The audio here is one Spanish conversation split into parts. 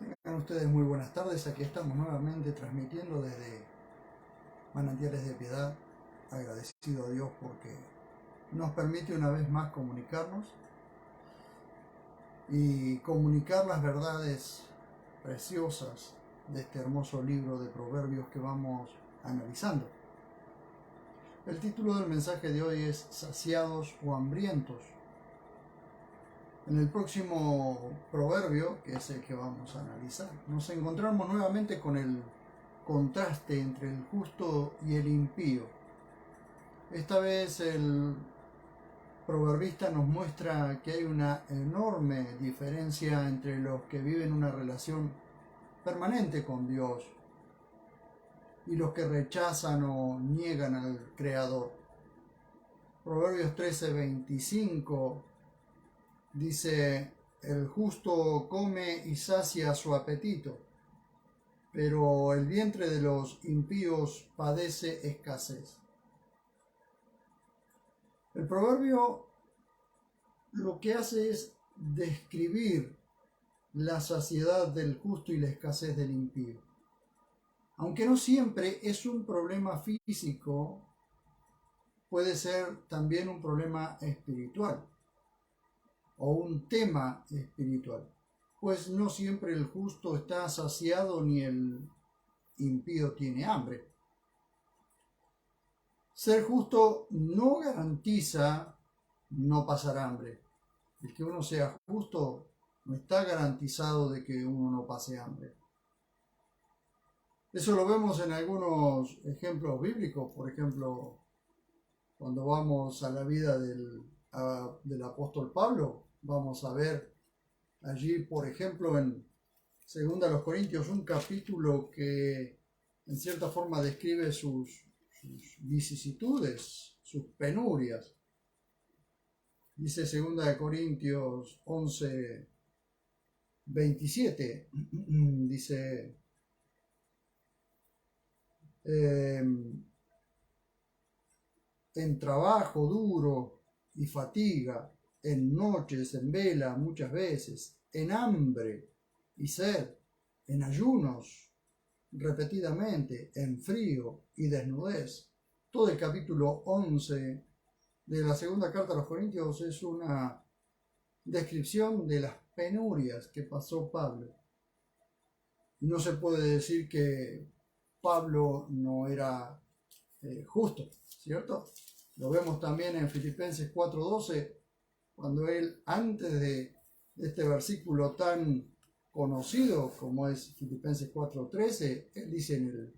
Tengan ustedes muy buenas tardes. Aquí estamos nuevamente transmitiendo desde Manantiales de Piedad, agradecido a Dios porque nos permite una vez más comunicarnos y comunicar las verdades preciosas de este hermoso libro de Proverbios que vamos analizando. El título del mensaje de hoy es Saciados o hambrientos. En el próximo proverbio, que es el que vamos a analizar, nos encontramos nuevamente con el contraste entre el justo y el impío. Esta vez el proverbista nos muestra que hay una enorme diferencia entre los que viven una relación permanente con Dios y los que rechazan o niegan al Creador. Proverbios 13:25 dice: el justo come y sacia su apetito, pero el vientre de los impíos padece escasez. El proverbio lo que hace es describir la saciedad del justo y la escasez del impío. Aunque no siempre es un problema físico, puede ser también un problema espiritual o un tema espiritual, pues no siempre el justo está saciado ni el impío tiene hambre. Ser justo no garantiza no pasar hambre. El que uno sea justo no está garantizado de que uno no pase hambre. Eso lo vemos en algunos ejemplos bíblicos. Por ejemplo, cuando vamos a la vida del apóstol Pablo, vamos a ver allí, por ejemplo, en 2 Corintios, un capítulo que en cierta forma describe sus vicisitudes, sus penurias. Dice 2 Corintios 11:27, dice: en trabajo duro y fatiga, en noches, en vela muchas veces, en hambre y sed, en ayunos repetidamente, en frío y desnudez. Todo el capítulo 11 de la segunda carta a los Corintios es una descripción de las penurias que pasó Pablo. No se puede decir que Pablo no era justo, ¿cierto? Lo vemos también en Filipenses 4:12, cuando él, antes de este versículo tan conocido como es Filipenses 4:13, él dice en el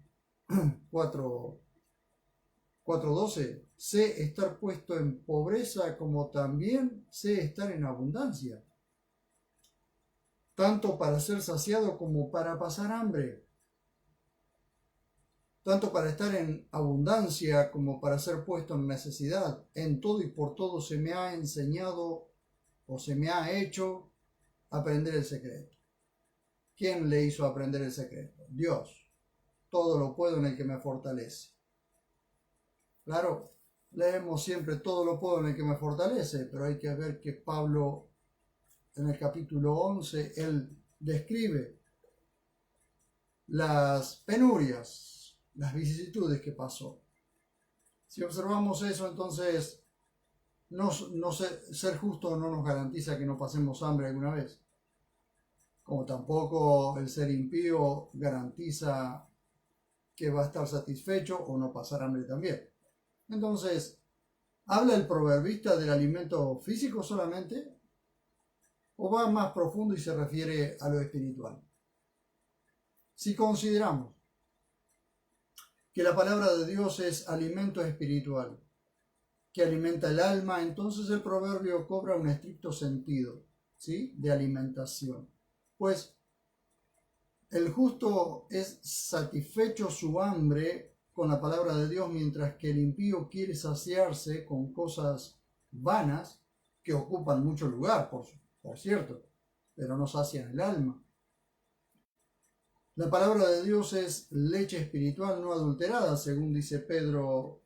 4:12: sé estar puesto en pobreza como también sé estar en abundancia, tanto para ser saciado como para pasar hambre, tanto para estar en abundancia como para ser puesto en necesidad. En todo y por todo se me ha enseñado o se me ha hecho aprender el secreto. ¿Quién le hizo aprender el secreto? Dios. Todo lo puedo en el que me fortalece. Claro, leemos siempre todo lo puedo en el que me fortalece, pero hay que ver que Pablo en el capítulo 11, él describe las penurias, las vicisitudes que pasó. Si observamos eso, entonces ser justo no nos garantiza que no pasemos hambre alguna vez, como tampoco el ser impío garantiza que va a estar satisfecho o no pasar hambre también. Entonces, ¿habla el proverbista del alimento físico solamente? ¿O va más profundo y se refiere a lo espiritual? Si consideramos que la palabra de Dios es alimento espiritual, que alimenta el alma, entonces el proverbio cobra un estricto sentido, ¿sí?, de alimentación. Pues el justo es satisfecho su hambre con la palabra de Dios, mientras que el impío quiere saciarse con cosas vanas que ocupan mucho lugar, por cierto, pero no sacian el alma. La palabra de Dios es leche espiritual no adulterada, según dice Pedro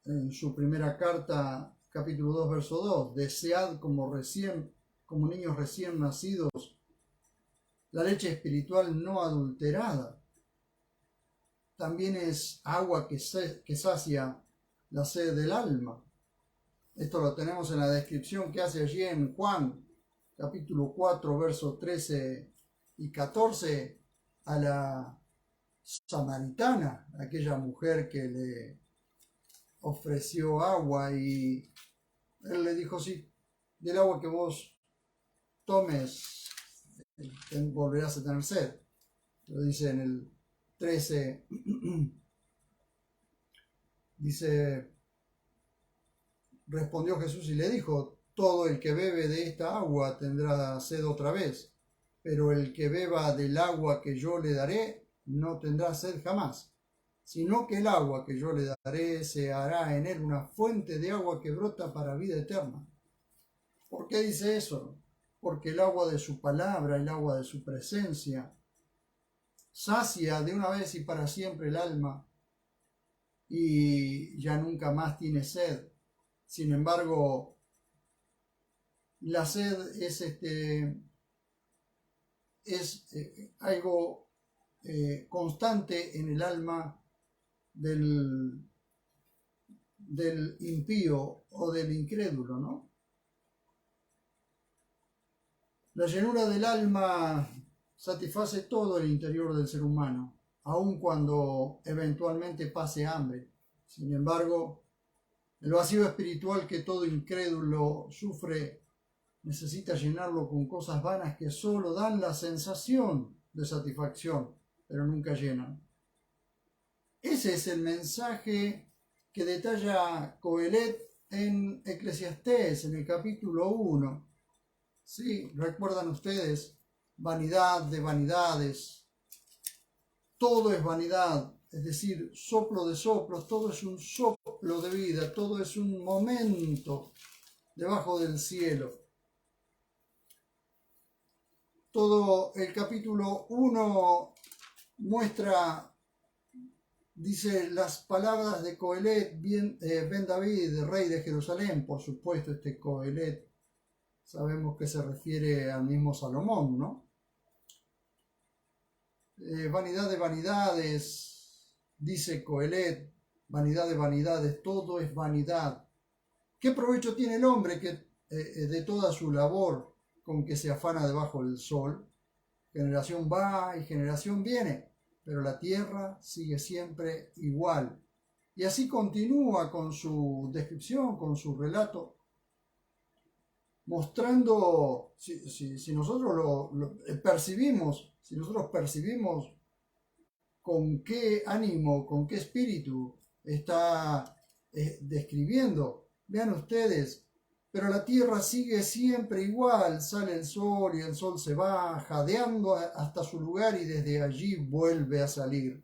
en su primera carta, capítulo 2, verso 2. Desead como niños recién nacidos la leche espiritual no adulterada. También es agua que sacia la sed del alma. Esto lo tenemos en la descripción que hace allí en Juan, capítulo 4, versos 13 y 14, a la samaritana, aquella mujer que le ofreció agua y él le dijo, sí, del agua que vos tomes volverás a tener sed. Lo dice en el 13, dice, respondió Jesús y le dijo, todo el que bebe de esta agua tendrá sed otra vez, pero el que beba del agua que yo le daré no tendrá sed jamás, sino que el agua que yo le daré se hará en él una fuente de agua que brota para vida eterna. ¿Por qué dice eso? Porque el agua de su palabra, el agua de su presencia, sacia de una vez y para siempre el alma y ya nunca más tiene sed. Sin embargo, la sed es algo constante en el alma del impío o del incrédulo, ¿no? La llenura del alma satisface todo el interior del ser humano, aun cuando eventualmente pase hambre. Sin embargo, el vacío espiritual que todo incrédulo sufre necesita llenarlo con cosas vanas que solo dan la sensación de satisfacción, pero nunca llenan. Ese es el mensaje que detalla Coelet en Eclesiastés, en el capítulo 1. Sí, recuerdan ustedes, vanidad de vanidades, todo es vanidad, es decir, soplo de soplos, todo es un soplo de vida, todo es un momento debajo del cielo. Todo el capítulo 1 muestra, dice, las palabras de Coelet, Ben David, rey de Jerusalén. Por supuesto, este Coelet sabemos que se refiere al mismo Salomón, ¿no? Vanidad de vanidades, dice Coelet, vanidad de vanidades, todo es vanidad. ¿Qué provecho tiene el hombre de toda su labor con que se afana debajo del sol? Generación va y generación viene, pero la tierra sigue siempre igual. Y así continúa con su descripción, con su relato, mostrando, si nosotros lo percibimos, si nosotros percibimos con qué ánimo, con qué espíritu está describiendo, vean ustedes, pero la tierra sigue siempre igual, sale el sol y el sol se va, jadeando hasta su lugar y desde allí vuelve a salir.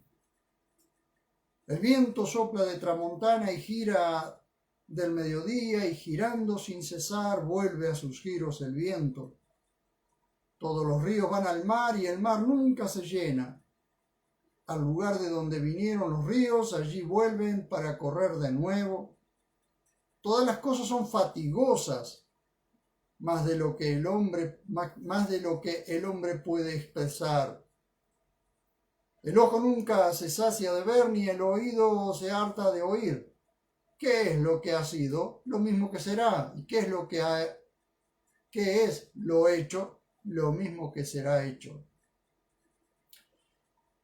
El viento sopla de tramontana y gira del mediodía y girando sin cesar vuelve a sus giros el viento. Todos los ríos van al mar y el mar nunca se llena. Al lugar de donde vinieron los ríos, allí vuelven para correr de nuevo. Todas las cosas son fatigosas, más de lo que el hombre puede expresar. El ojo nunca se sacia de ver, ni el oído se harta de oír. ¿Qué es lo que ha sido? Lo mismo que será. ¿Y qué es lo hecho? Lo mismo que será hecho.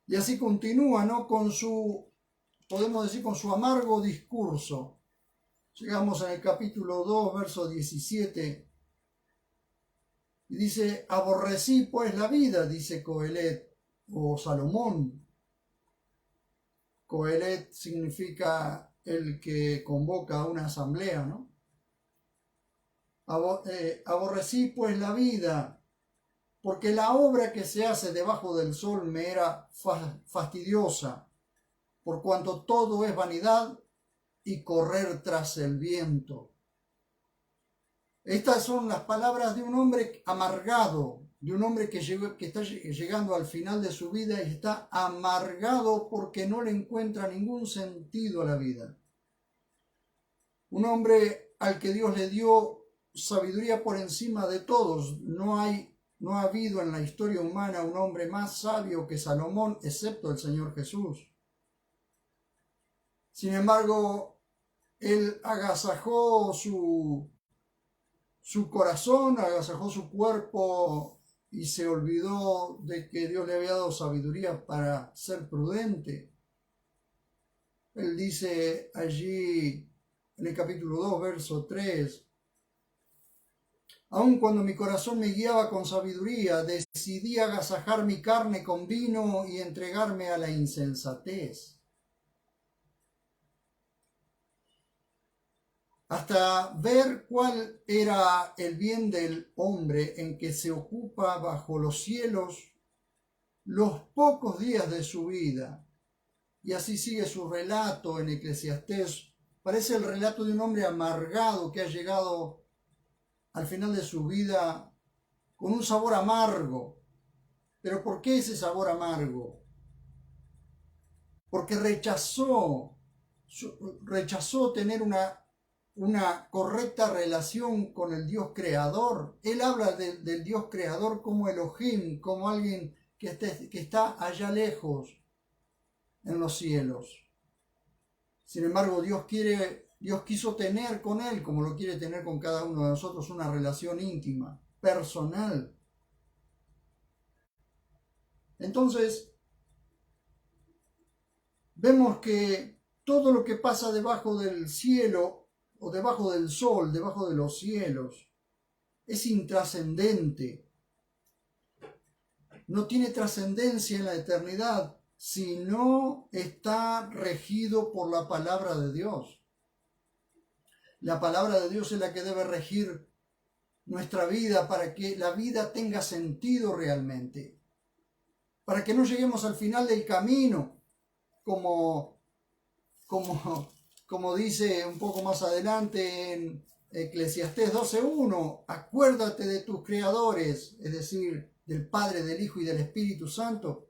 Y así continúa, ¿no? Podemos decir, con su amargo discurso. Llegamos en el capítulo 2, verso 17. Y dice, aborrecí pues la vida, dice Coelet o Salomón. Coelet significa el que convoca a una asamblea, ¿no? Aborrecí pues la vida, porque la obra que se hace debajo del sol me era fastidiosa, por cuanto todo es vanidad y correr tras el viento. Estas son las palabras de un hombre amargado, de un hombre que está llegando al final de su vida y está amargado porque no le encuentra ningún sentido a la vida. Un hombre al que Dios le dio sabiduría por encima de todos. No hay no ha habido en la historia humana un hombre más sabio que Salomón, excepto el Señor Jesús. Sin embargo, él agasajó su corazón, agasajó su cuerpo y se olvidó de que Dios le había dado sabiduría para ser prudente. Él dice allí en el capítulo 2, verso 3, aun cuando mi corazón me guiaba con sabiduría, decidí agasajar mi carne con vino y entregarme a la insensatez. Hasta ver cuál era el bien del hombre en que se ocupa bajo los cielos los pocos días de su vida. Y así sigue su relato en Eclesiastés. Parece el relato de un hombre amargado que ha llegado al final de su vida con un sabor amargo. ¿Pero por qué ese sabor amargo? Porque rechazó tener una correcta relación con el Dios creador. Él habla del Dios creador como Elohim, como alguien que está allá lejos en los cielos. Sin embargo, Dios quiso tener con él, como lo quiere tener con cada uno de nosotros, una relación íntima, personal. Entonces, vemos que todo lo que pasa debajo del cielo o debajo del sol, debajo de los cielos, es intrascendente. No tiene trascendencia en la eternidad si no está regido por la palabra de Dios. La palabra de Dios es la que debe regir nuestra vida para que la vida tenga sentido realmente. Para que no lleguemos al final del camino, como dice un poco más adelante en Eclesiastés 12:1, acuérdate de tus creadores, es decir, del Padre, del Hijo y del Espíritu Santo.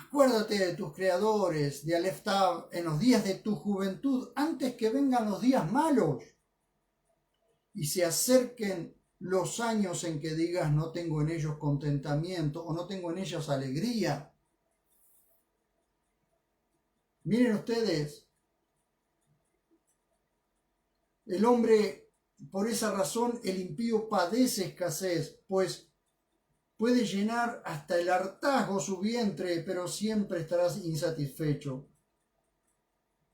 Acuérdate de tus creadores, de Aleph Tav, en los días de tu juventud, antes que vengan los días malos y se acerquen los años en que digas no tengo en ellos contentamiento o no tengo en ellos alegría. Miren ustedes, el hombre, por esa razón, el impío padece escasez, pues puede llenar hasta el hartazgo su vientre, pero siempre estarás insatisfecho.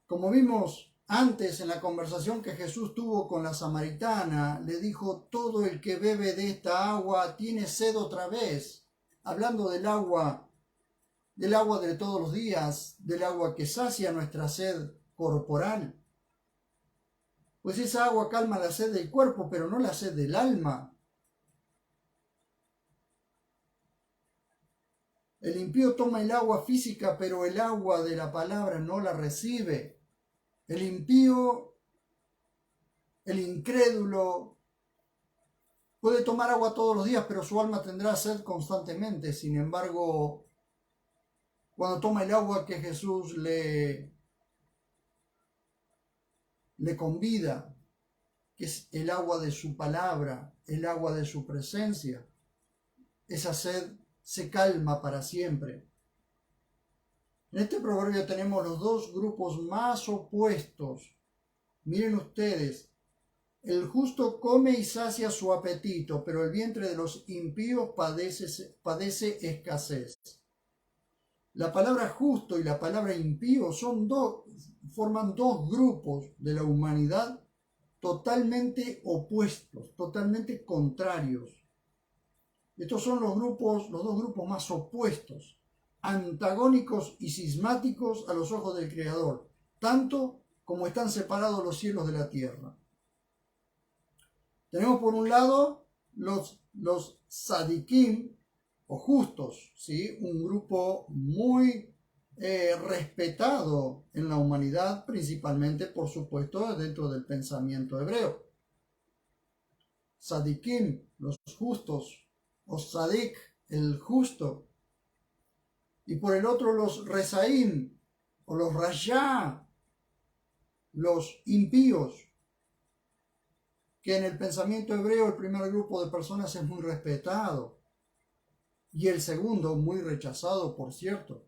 Como vimos antes en la conversación que Jesús tuvo con la samaritana, le dijo, todo el que bebe de esta agua tiene sed otra vez, hablando del agua de todos los días, del agua que sacia nuestra sed corporal. Pues esa agua calma la sed del cuerpo, pero no la sed del alma. El impío toma el agua física, pero el agua de la palabra no la recibe. El impío, el incrédulo, puede tomar agua todos los días, pero su alma tendrá sed constantemente. Sin embargo, cuando toma el agua que Jesús le convida, que es el agua de su palabra, el agua de su presencia, esa sed se calma para siempre. En este proverbio tenemos los dos grupos más opuestos. Miren ustedes, el justo come y sacia su apetito, pero el vientre de los impíos padece escasez. La palabra justo y la palabra impío forman dos grupos de la humanidad totalmente opuestos, totalmente contrarios. Estos son los dos grupos más opuestos, antagónicos y cismáticos a los ojos del Creador, tanto como están separados los cielos de la tierra. Tenemos por un lado los tzadikim, o justos, ¿sí? Un grupo muy respetado en la humanidad, principalmente, por supuesto, dentro del pensamiento hebreo. Tzadikim, los justos, o Tzadik, el justo, y por el otro los Rezaim, o los Rashá, los impíos. que en el pensamiento hebreo el primer grupo de personas es muy respetado y el segundo muy rechazado, por cierto.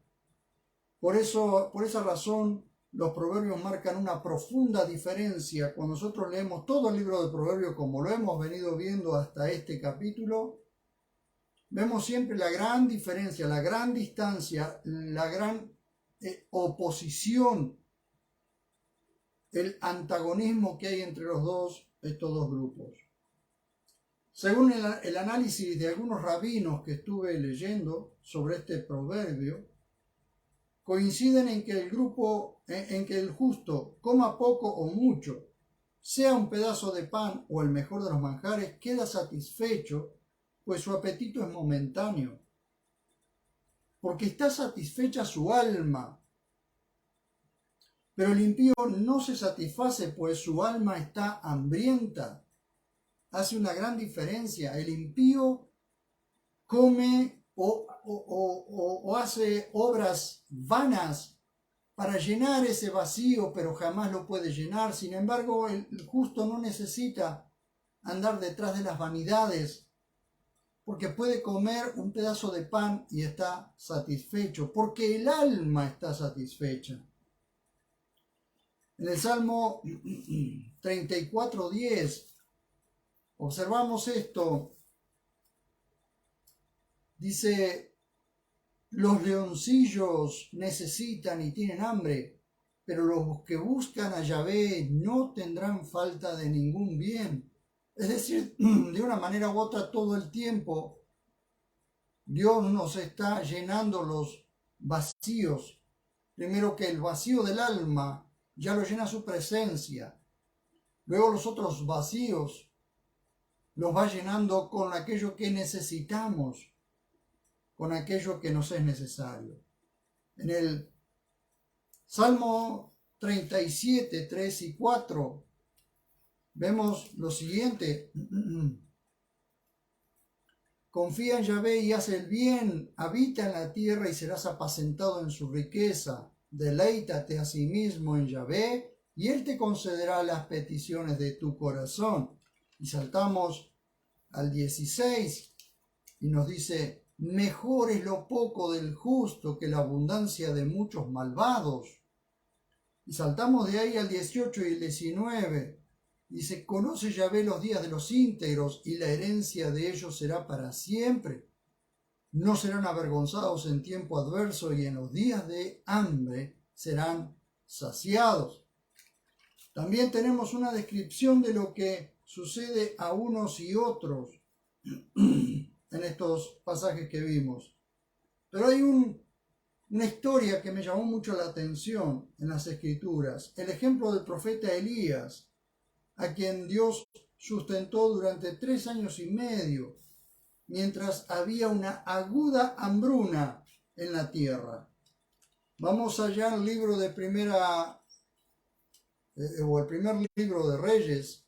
Por esa razón, los proverbios marcan una profunda diferencia. Cuando nosotros leemos todo el libro de Proverbios, como lo hemos venido viendo hasta este capítulo, vemos siempre la gran diferencia, la gran distancia, la gran oposición, el antagonismo que hay entre estos dos grupos. Según el análisis de algunos rabinos que estuve leyendo sobre este proverbio, coinciden en que el justo coma poco o mucho, sea un pedazo de pan o el mejor de los manjares, queda satisfecho, pues su apetito es momentáneo, porque está satisfecha su alma. Pero el impío no se satisface, pues su alma está hambrienta. Hace una gran diferencia. El impío come o hace obras vanas para llenar ese vacío, pero jamás lo puede llenar. Sin embargo, el justo no necesita andar detrás de las vanidades, porque puede comer un pedazo de pan y está satisfecho, porque el alma está satisfecha. En el Salmo 34:10 observamos esto. Dice: los leoncillos necesitan y tienen hambre, pero los que buscan a Yahvé no tendrán falta de ningún bien. Es decir, de una manera u otra, todo el tiempo Dios nos está llenando los vacíos. Primero que el vacío del alma ya lo llena su presencia. Luego los otros vacíos los va llenando con aquello que necesitamos, con aquello que nos es necesario. En el Salmo 37, 3 y 4 vemos lo siguiente: confía en Yahvé y haz el bien, habita en la tierra y serás apacentado en su riqueza. Deleítate a sí mismo en Yahvé y Él te concederá las peticiones de tu corazón. Y saltamos al 16 y nos dice: mejor es lo poco del justo que la abundancia de muchos malvados. Y saltamos de ahí al 18 y el 19. Dice: conoce Yahvé los días de los íntegros y la herencia de ellos será para siempre. No serán avergonzados en tiempo adverso y en los días de hambre serán saciados. También tenemos una descripción de lo que sucede a unos y otros en estos pasajes que vimos. Pero hay una historia que me llamó mucho la atención en las Escrituras. El ejemplo del profeta Elías, a quien Dios sustentó durante 3 años y medio, mientras había una aguda hambruna en la tierra. Vamos allá al libro de el primer libro de Reyes,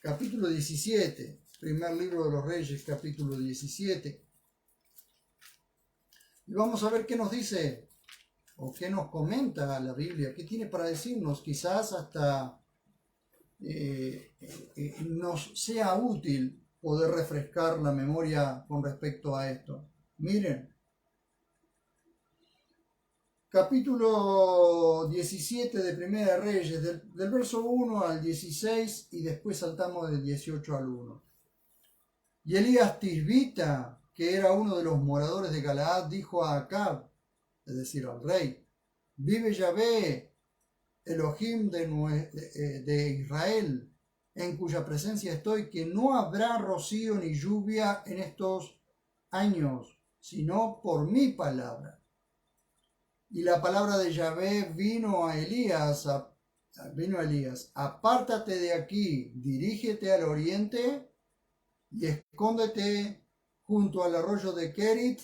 capítulo 17. Primer libro de los Reyes, capítulo 17. Y vamos a ver qué nos dice o qué nos comenta la Biblia, qué tiene para decirnos. Quizás hasta nos sea útil poder refrescar la memoria con respecto a esto. Miren, capítulo 17 de Primera de Reyes, del verso 1 al 16, y después saltamos del 18 al 1. Y Elías Tisbita, que era uno de los moradores de Galaad, dijo a Acab, es decir, al rey: vive Yahvé, Elohim de Israel, en cuya presencia estoy, que no habrá rocío ni lluvia en estos años, sino por mi palabra. Y la palabra de Yahvé vino a Elías: apártate de aquí, dirígete al oriente y escóndete junto al arroyo de Kerit,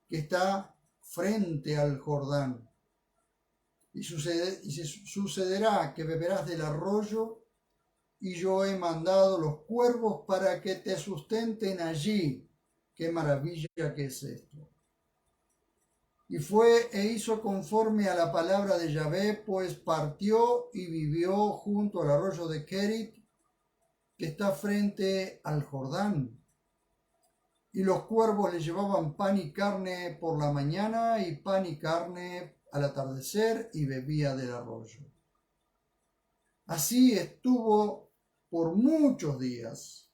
que está frente al Jordán. Y sucederá que beberás del arroyo, y yo he mandado los cuervos para que te sustenten allí. ¡Qué maravilla que es esto! Y fue e hizo conforme a la palabra de Yahvé, pues partió y vivió junto al arroyo de Kerit, que está frente al Jordán. Y los cuervos le llevaban pan y carne por la mañana y pan y carne al atardecer y bebía del arroyo. Así estuvo por muchos días.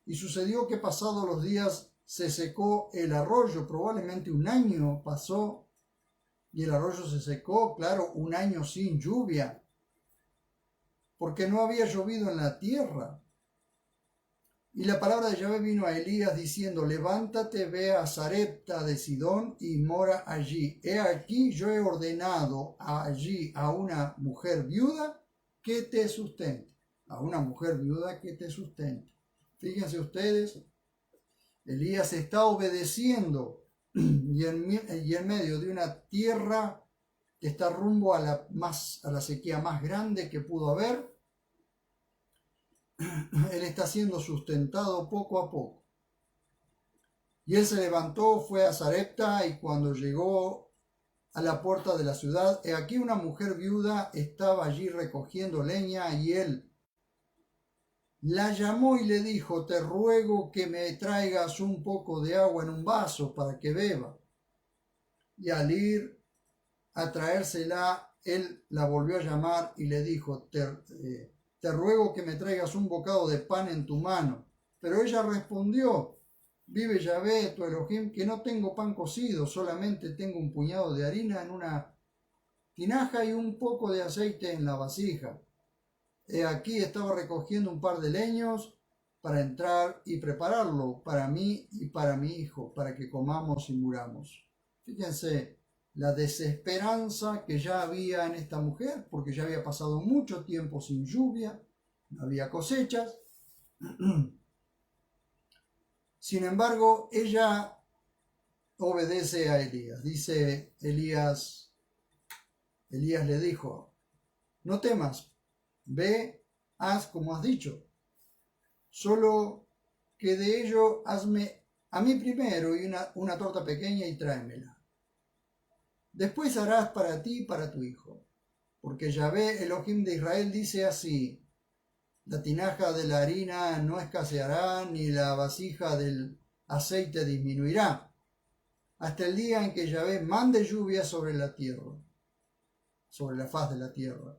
Y sucedió que pasados los días se secó el arroyo, probablemente un año pasó y el arroyo se secó, claro, un año sin lluvia, porque no había llovido en la tierra. Y la palabra de Yahvé vino a Elías diciendo: levántate, ve a Sarepta de Sidón y mora allí. He aquí yo he ordenado allí a una mujer viuda que te sustente. A una mujer viuda que te sustente. Fíjense ustedes, Elías está obedeciendo y en medio de una tierra que está rumbo a la sequía más grande que pudo haber. Él está siendo sustentado poco a poco. Y él se levantó, fue a Sarepta, y cuando llegó a la puerta de la ciudad, he aquí una mujer viuda estaba allí recogiendo leña, y él la llamó y le dijo: te ruego que me traigas un poco de agua en un vaso para que beba. Y al ir a traérsela, él la volvió a llamar y le dijo: te ruego que me traigas un bocado de pan en tu mano. Pero ella respondió: vive Yahvé, tu Elohim, que no tengo pan cocido, solamente tengo un puñado de harina en una tinaja y un poco de aceite en la vasija. He aquí estaba recogiendo un par de leños para entrar y prepararlo para mí y para mi hijo, para que comamos y muramos. Fíjense la desesperanza que ya había en esta mujer, porque ya había pasado mucho tiempo sin lluvia, no había cosechas. Sin embargo, ella obedece a Elías. Dice Elías le dijo: no temas, ve, haz como has dicho, solo que de ello hazme a mí primero y una torta pequeña y tráemela. Después harás para ti y para tu hijo, porque Yahvé, Elohim de Israel, dice así: la tinaja de la harina no escaseará, ni la vasija del aceite disminuirá, hasta el día en que Yahvé mande lluvia sobre la tierra, sobre la faz de la tierra.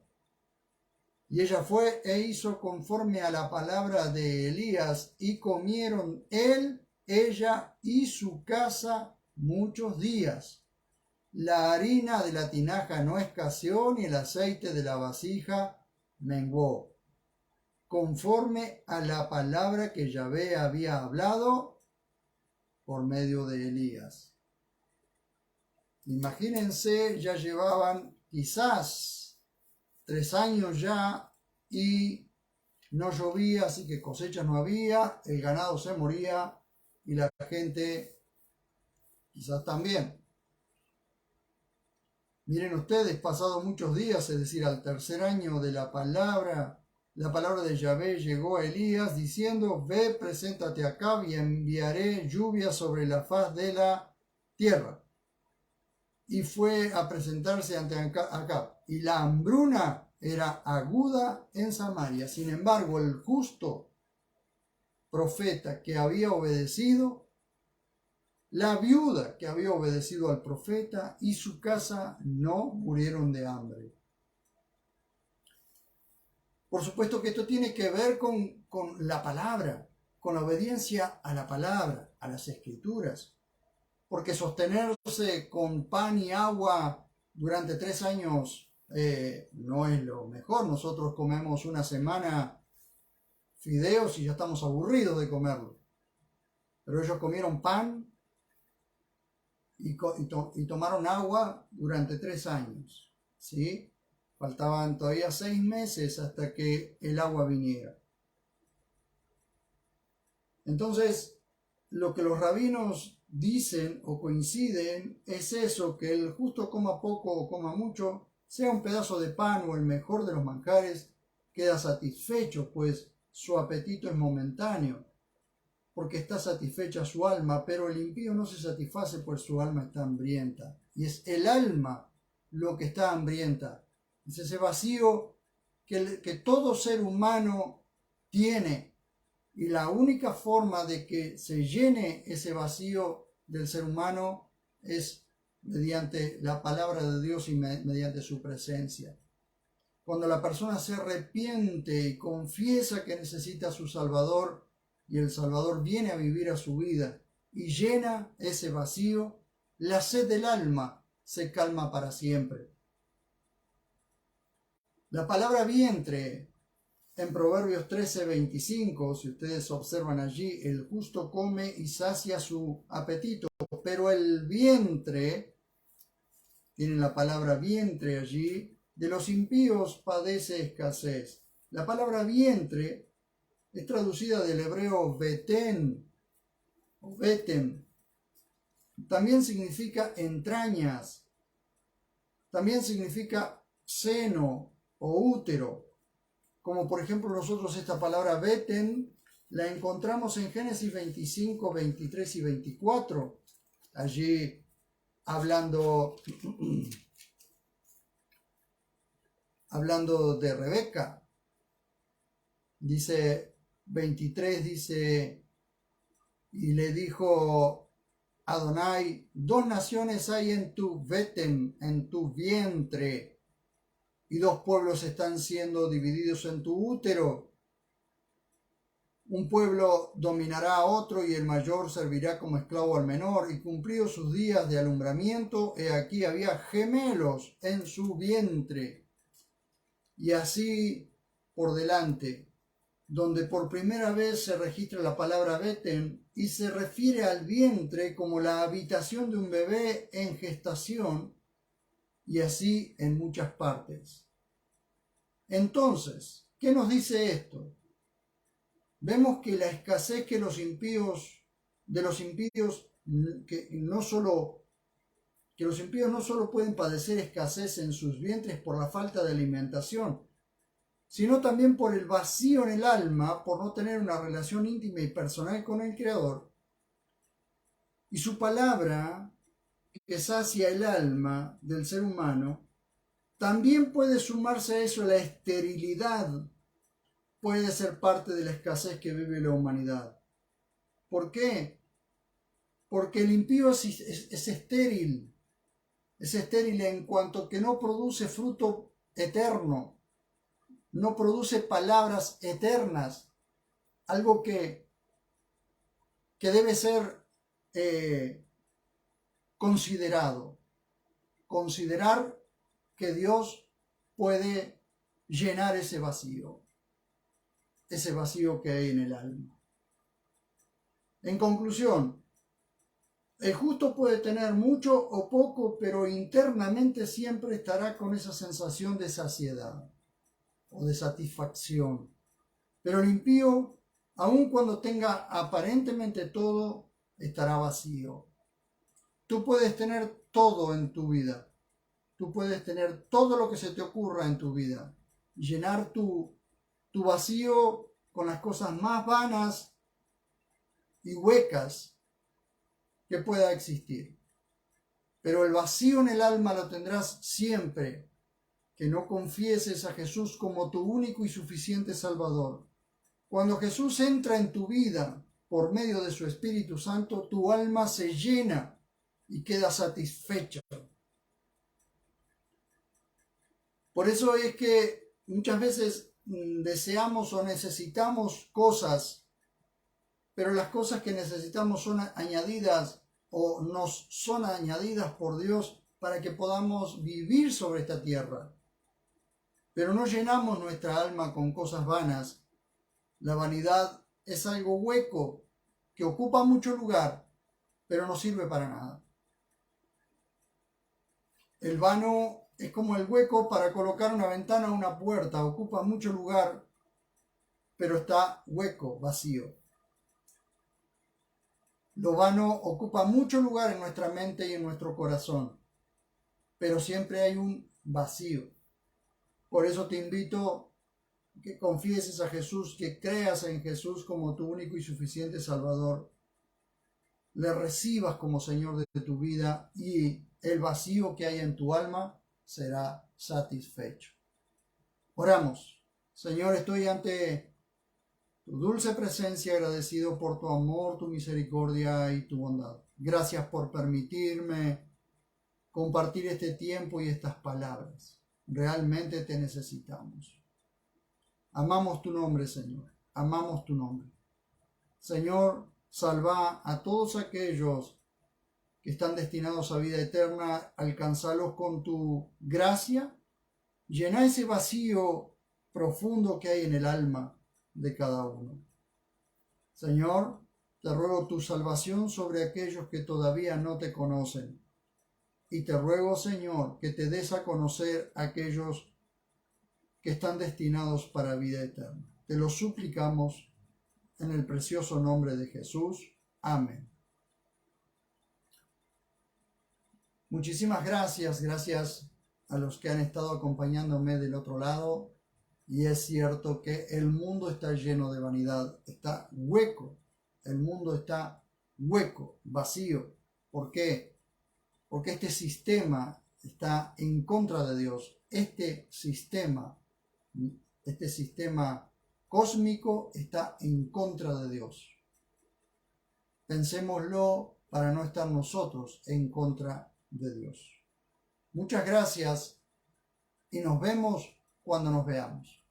Y ella fue e hizo conforme a la palabra de Elías, y comieron él, ella y su casa muchos días. La harina de la tinaja no escaseó, ni el aceite de la vasija menguó, conforme a la palabra que Yahvé había hablado por medio de Elías. Imagínense, ya llevaban quizás 3 años ya y no llovía, así que cosechas no había, el ganado se moría y la gente quizás también. Miren ustedes, pasados muchos días, es decir, al 3er año de la palabra de Yahvé llegó a Elías diciendo: ve, preséntate acá y enviaré lluvia sobre la faz de la tierra. Y fue a presentarse ante Acab. Y la hambruna era aguda en Samaria. Sin embargo, el justo profeta que había obedecido, la viuda que había obedecido al profeta y su casa no murieron de hambre. Por supuesto que esto tiene que ver con la palabra, con la obediencia a la palabra, a las escrituras. Porque sostenerse con pan y agua durante 3 años no es lo mejor. Nosotros comemos una semana fideos y ya estamos aburridos de comerlo. Pero ellos comieron pan y tomaron agua durante 3 años, ¿sí? Faltaban todavía 6 meses hasta que el agua viniera. Entonces, lo que los rabinos dicen o coinciden es eso, que el justo coma poco o coma mucho, sea un pedazo de pan o el mejor de los manjares, queda satisfecho, pues su apetito es momentáneo, porque está satisfecha su alma, pero el impío no se satisface, pues su alma está hambrienta. Y es el alma lo que está hambrienta. Es ese vacío que todo ser humano tiene, y la única forma de que se llene ese vacío del ser humano es mediante la palabra de Dios y mediante su presencia. Cuando la persona se arrepiente y confiesa que necesita a su Salvador, y el Salvador viene a vivir a su vida y llena ese vacío, la sed del alma se calma para siempre. La palabra vientre en Proverbios 13:25, si ustedes observan allí, el justo come y sacia su apetito, pero el vientre, tienen la palabra vientre allí, de los impíos padece escasez. La palabra vientre es traducida del hebreo betén o betem. También significa entrañas, también significa seno o útero. Como por ejemplo nosotros esta palabra beten la encontramos en Génesis 25, 23 y 24. Allí hablando de Rebeca. Dice 23, dice, y le dijo Adonai, 2 naciones hay en tu betem, en tu vientre, y 2 pueblos están siendo divididos en tu útero. Un pueblo dominará a otro y el mayor servirá como esclavo al menor. Y cumplidos sus días de alumbramiento, he aquí había gemelos en su vientre. Y así por delante, donde por primera vez se registra la palabra Beten y se refiere al vientre como la habitación de un bebé en gestación, y así en muchas partes. Entonces, ¿qué nos dice esto? Vemos que la escasez que los impíos no solo pueden padecer escasez en sus vientres por la falta de alimentación, sino también por el vacío en el alma, por no tener una relación íntima y personal con el Creador. Y su palabra, que sacia el alma del ser humano, también puede sumarse a eso la esterilidad, puede ser parte de la escasez que vive la humanidad. ¿Por qué? Porque el impío es estéril en cuanto que no produce fruto eterno, no produce palabras eternas, algo que debe ser considerar que Dios puede llenar ese vacío que hay en el alma. En conclusión, el justo puede tener mucho o poco, pero internamente siempre estará con esa sensación de saciedad o de satisfacción. Pero el impío, aun cuando tenga aparentemente todo, estará vacío. Tú puedes tener todo en tu vida. Tú puedes tener todo lo que se te ocurra en tu vida. Llenar tu vacío con las cosas más vanas y huecas que pueda existir. Pero el vacío en el alma lo tendrás siempre que no confieses a Jesús como tu único y suficiente Salvador. Cuando Jesús entra en tu vida por medio de su Espíritu Santo, tu alma se llena y queda satisfecha. Por eso es que muchas veces deseamos o necesitamos cosas, pero las cosas que necesitamos son añadidas o nos son añadidas por Dios para que podamos vivir sobre esta tierra. Pero no llenamos nuestra alma con cosas vanas. La vanidad es algo hueco que ocupa mucho lugar, pero no sirve para nada. El vano es como el hueco para colocar una ventana o una puerta, ocupa mucho lugar, pero está hueco, vacío. Lo vano ocupa mucho lugar en nuestra mente y en nuestro corazón, pero siempre hay un vacío. Por eso te invito a que confieses a Jesús, que creas en Jesús como tu único y suficiente Salvador, le recibas como Señor de tu vida y el vacío que hay en tu alma será satisfecho. Oramos. Señor, estoy ante tu dulce presencia, agradecido por tu amor, tu misericordia y tu bondad. Gracias por permitirme compartir este tiempo y estas palabras. Realmente te necesitamos. Amamos tu nombre, Señor. Amamos tu nombre. Señor, salva a todos aquellos que están destinados a vida eterna. Alcánzalos con tu gracia. Llena ese vacío profundo que hay en el alma de cada uno. Señor, te ruego tu salvación sobre aquellos que todavía no te conocen. Y te ruego, Señor, que te des a conocer a aquellos que están destinados para vida eterna. Te lo suplicamos en el precioso nombre de Jesús. Amén. Muchísimas gracias a los que han estado acompañándome del otro lado. Y es cierto que el mundo está lleno de vanidad, está hueco. El mundo está hueco, vacío. ¿Por qué? Porque este sistema está en contra de Dios. Este sistema cósmico está en contra de Dios. Pensémoslo para no estar nosotros en contra de Dios. Muchas gracias y nos vemos cuando nos veamos.